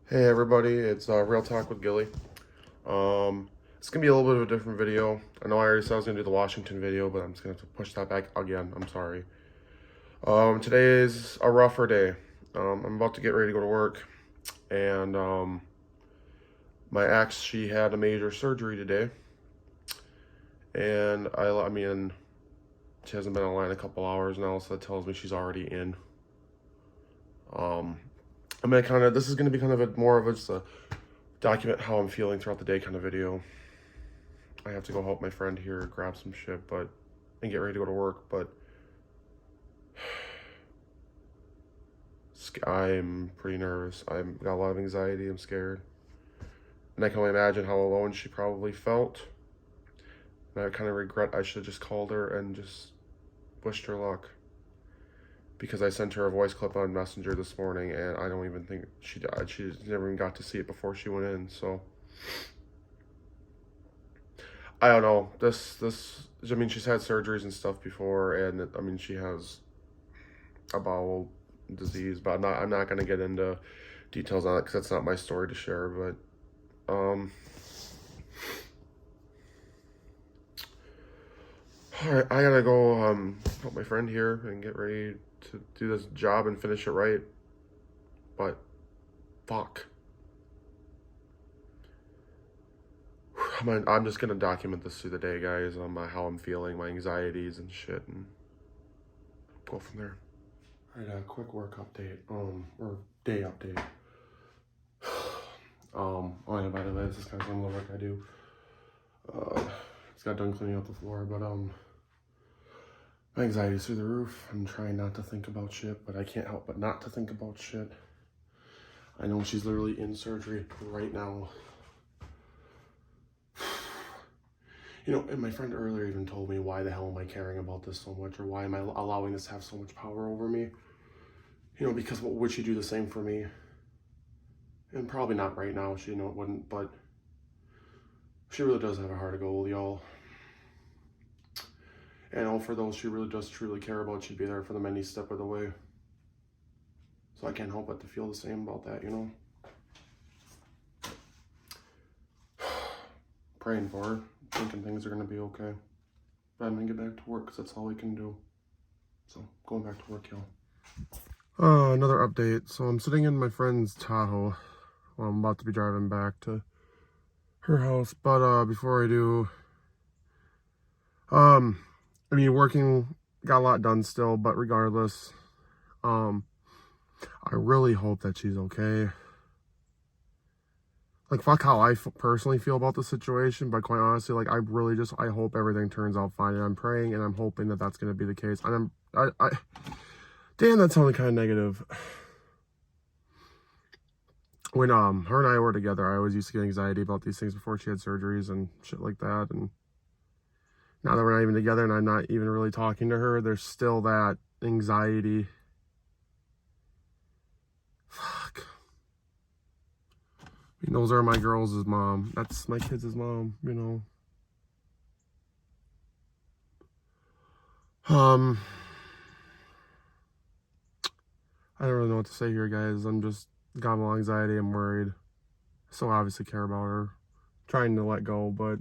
Hey everybody, it's Real Talk with Gilly. It's gonna be a little bit of a different video. I know I already said I was gonna do the Washington video, but I'm just gonna have to push that back again. I'm sorry. Today is a rougher day. I'm about to get ready to go to work, and my ex, she had a major surgery today, and I mean, she hasn't been online a couple hours now, so that tells me she's already in. Um, I'm gonna this is gonna be kind of a more of a, just a document how I'm feeling throughout the day kind of video. I have to go help my friend here grab some shit, and get ready to go to work, but I'm pretty nervous. I've got a lot of anxiety. I'm scared. And I can only imagine how alone she probably felt. And I kind of regret I should have just called her and just wished her luck. Because I sent her a voice clip on Messenger this morning, and I don't even think she died. She never even got to see it before she went in, so I don't know. I mean, she's had surgeries and stuff before, and I mean, she has a bowel disease, but I'm not gonna get into details on it because that's not my story to share. But all right, I gotta go help my friend here and get ready to do this job and finish it right. But fuck, I'm just gonna document this through the day, guys. How I'm feeling, my anxieties and shit, and go from there. All right, a quick work update, or day update. Oh yeah, by the way, this is kind of some of the work I do. Just got done cleaning up the floor, but my anxiety's through the roof. I'm trying not to think about shit, but I can't help but not to think about shit. I know she's literally in surgery right now. You know, and my friend earlier even told me, why the hell am I caring about this so much, or why am I allowing this to have so much power over me? You know, because what would she do the same for me? And probably not right now, she wouldn't, but she really does have a heart of gold, y'all. And all for those she really does truly care about, she'd be there for them any step of the way. So I can't help but to feel the same about that, you know? Praying for her, thinking things are gonna be okay. But I'm gonna get back to work because that's all we can do. So, going back to work, y'all. Another update. So I'm sitting in my friend's Tahoe. Well, I'm about to be driving back to her house, but before I do, I mean, working, got a lot done still, but regardless, I really hope that she's okay. Like, fuck how I personally feel about the situation, but quite honestly, like, I hope everything turns out fine, and I'm praying and I'm hoping that that's going to be the case. And damn, that sounded kind of negative. When her and I were together, I always used to get anxiety about these things before she had surgeries and shit like that. And now that we're not even together and I'm not even really talking to her, there's still that anxiety. Fuck. I mean, those are my girls' mom. That's my kids' mom, you know. I don't really know what to say here, guys. I'm just got a little anxiety. I'm worried. I still obviously care about her. Trying to let go, but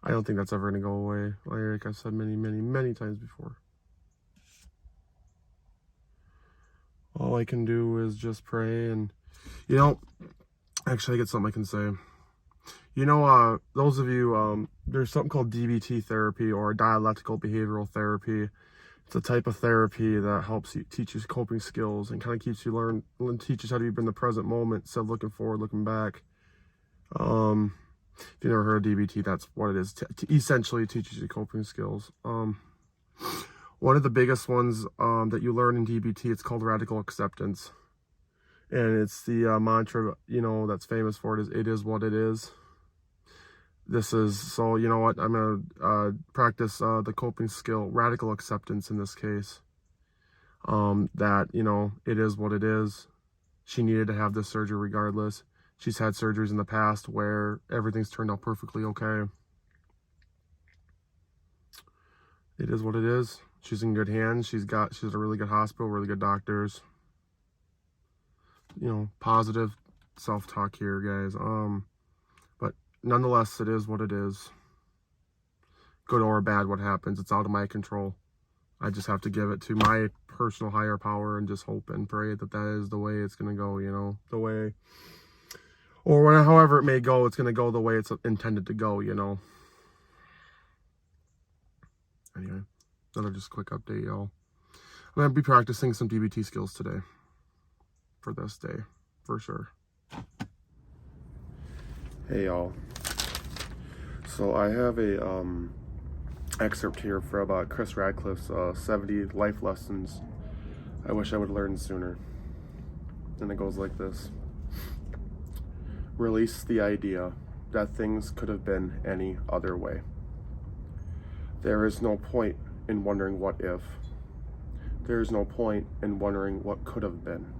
I don't think that's ever going to go away. Like I've said many, many, many times before. All I can do is just pray and, you know, actually I get something I can say. You know, those of you, there's something called DBT therapy, or dialectical behavioral therapy. It's a type of therapy that helps you, teach you coping skills, and kind of keeps you teaches how to be in the present moment instead of looking forward, looking back. If you never heard of DBT, that's what it is. Essentially, it teaches you coping skills. One of the biggest ones that you learn in DBT, it's called radical acceptance. And it's the mantra, you know, that's famous for it is what it is. So you know what, I'm going to practice the coping skill, radical acceptance in this case. That, you know, it is what it is. She needed to have this surgery regardless. She's had surgeries in the past where everything's turned out perfectly okay. It is what it is. She's in good hands. She's a really good hospital, really good doctors. You know, positive self-talk here, guys. But nonetheless, it is what it is. Good or bad, what happens, it's out of my control. I just have to give it to my personal higher power and just hope and pray that that is the way it's going to go, you know, the way, or when, however it may go, it's going to go the way it's intended to go, you know. Anyway, another just quick update, y'all. I'm going to be practicing some DBT skills today for this day, for sure. Hey, y'all. So I have a excerpt here from Chris Radcliffe's 70 life lessons I wish I would learn sooner. And it goes like this. Release the idea that things could have been any other way. There is no point in wondering what if. There is no point in wondering what could have been.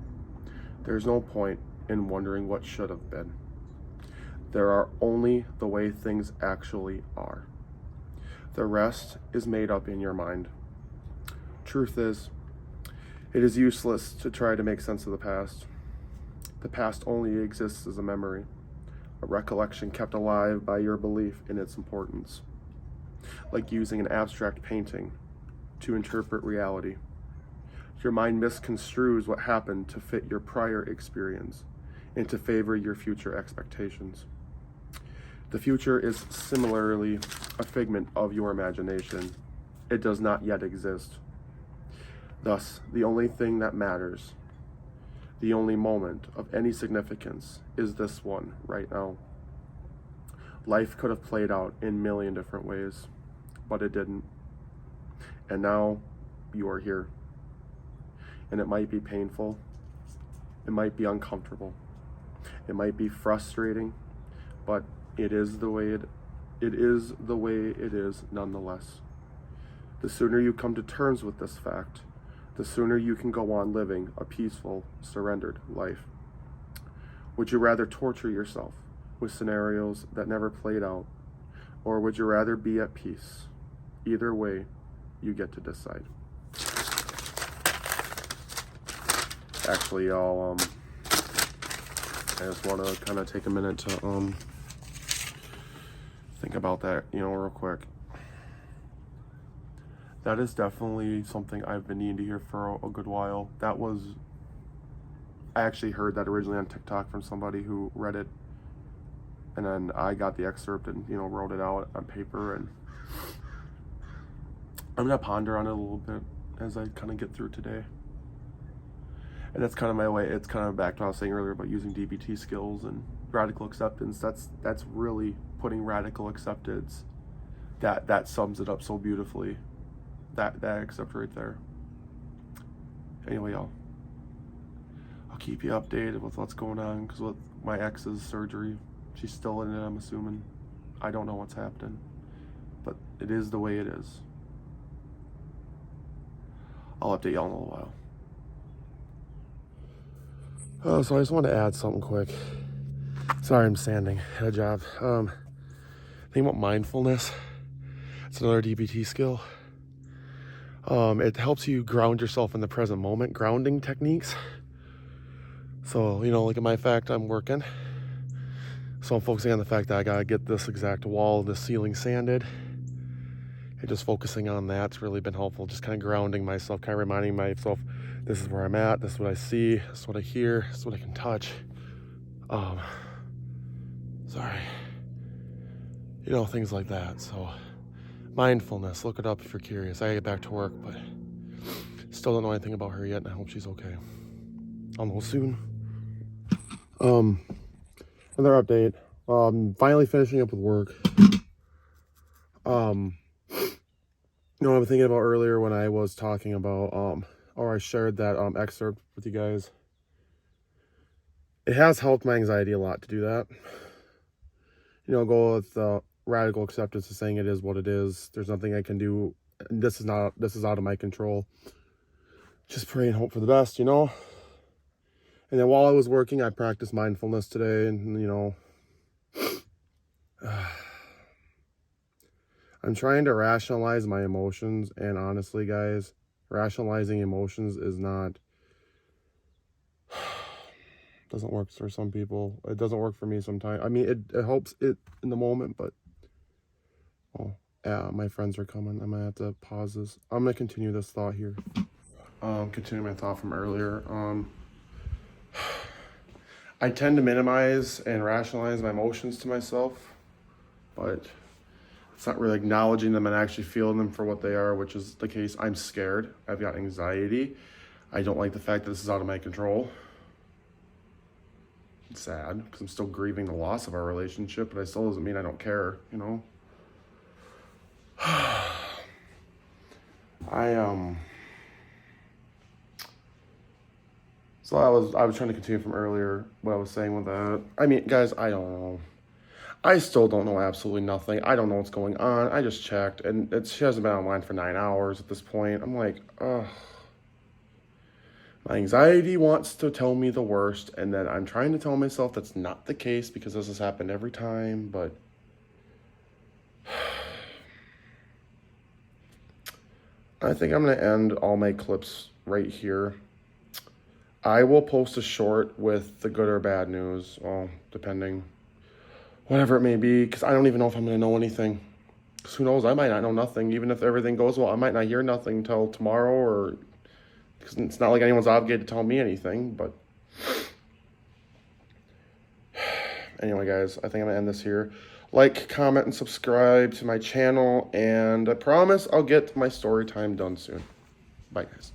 There is no point in wondering what should have been. There are only the way things actually are. The rest is made up in your mind. Truth is, it is useless to try to make sense of the past. The past only exists as a memory, a recollection kept alive by your belief in its importance, like using an abstract painting to interpret reality. Your mind misconstrues what happened to fit your prior experience and to favor your future expectations. The future is similarly a figment of your imagination. It does not yet exist. Thus, the only thing that matters, the only moment of any significance, is this one right now. Life could have played out in a million different ways, but it didn't. And now you are here. And it might be painful. It might be uncomfortable. It might be frustrating, but it is the way it is nonetheless. The sooner you come to terms with this fact, the sooner you can go on living a peaceful, surrendered life. Would you rather torture yourself with scenarios that never played out, or would you rather be at peace? Either way, you get to decide. Actually, y'all, I just want to kind of take a minute to think about that, you know, real quick. That is definitely something I've been needing to hear for a good while. I actually heard that originally on TikTok from somebody who read it, and then I got the excerpt and, you know, wrote it out on paper, and I'm gonna ponder on it a little bit as I kind of get through today. And that's kind of my way. It's kind of back to what I was saying earlier about using DBT skills and radical acceptance. That's really putting radical acceptance. That sums it up so beautifully. That excerpt right there. Anyway, y'all, I'll keep you updated with what's going on, because with my ex's surgery, she's still in it, I'm assuming. I don't know what's happening, but it is the way it is. I'll update y'all in a little while. So I just want to add something quick. Sorry, I'm standing at a job. Think about mindfulness. It's another DBT skill. It helps you ground yourself in the present moment, grounding techniques. So, you know, like in my fact, I'm working. So I'm focusing on the fact that I gotta get this exact wall, the ceiling sanded. And just focusing on that's really been helpful. Just kind of grounding myself, kind of reminding myself, this is where I'm at, this is what I see, this is what I hear, this is what I can touch. Sorry. You know, things like that. So mindfulness, look it up if you're curious. I get back to work, but still don't know anything about her yet, and I hope she's okay. I'll know soon. Another update. Finally finishing up with work. You know what I'm thinking about earlier when I was talking about, or I shared that excerpt with you guys. It has helped my anxiety a lot to do that. You know, go with radical acceptance of saying it is what it is. There's nothing I can do. This is out of my control. Just pray and hope for the best, you know. And then while I was working, I practiced mindfulness today, and you know, I'm trying to rationalize my emotions, and honestly, guys, rationalizing emotions is not Doesn't work for some people. It doesn't work for me sometimes. I mean, it helps it in the moment, but oh yeah, my friends are coming. I might have to pause this. I'm gonna continue this thought here. Continue my thought from earlier. I tend to minimize and rationalize my emotions to myself, but it's not really acknowledging them and actually feeling them for what they are, which is the case. I'm scared. I've got anxiety. I don't like the fact that this is out of my control. It's sad because I'm still grieving the loss of our relationship, but it still doesn't mean I don't care, you know? So I was trying to continue from earlier what I was saying with that. I mean, guys, I don't know. I still don't know absolutely nothing. I don't know what's going on. I just checked, and she hasn't been online for 9 hours at this point. I'm like, ugh. My anxiety wants to tell me the worst, and then I'm trying to tell myself that's not the case because this has happened every time, but I think I'm going to end all my clips right here. I will post a short with the good or bad news, well, depending, whatever it may be, because I don't even know if I'm going to know anything. Because who knows, I might not know nothing. Even if everything goes well, I might not hear nothing until tomorrow, or because it's not like anyone's obligated to tell me anything, but anyway, guys, I think I'm going to end this here. Like, comment, and subscribe to my channel, and I promise I'll get my story time done soon. Bye, guys.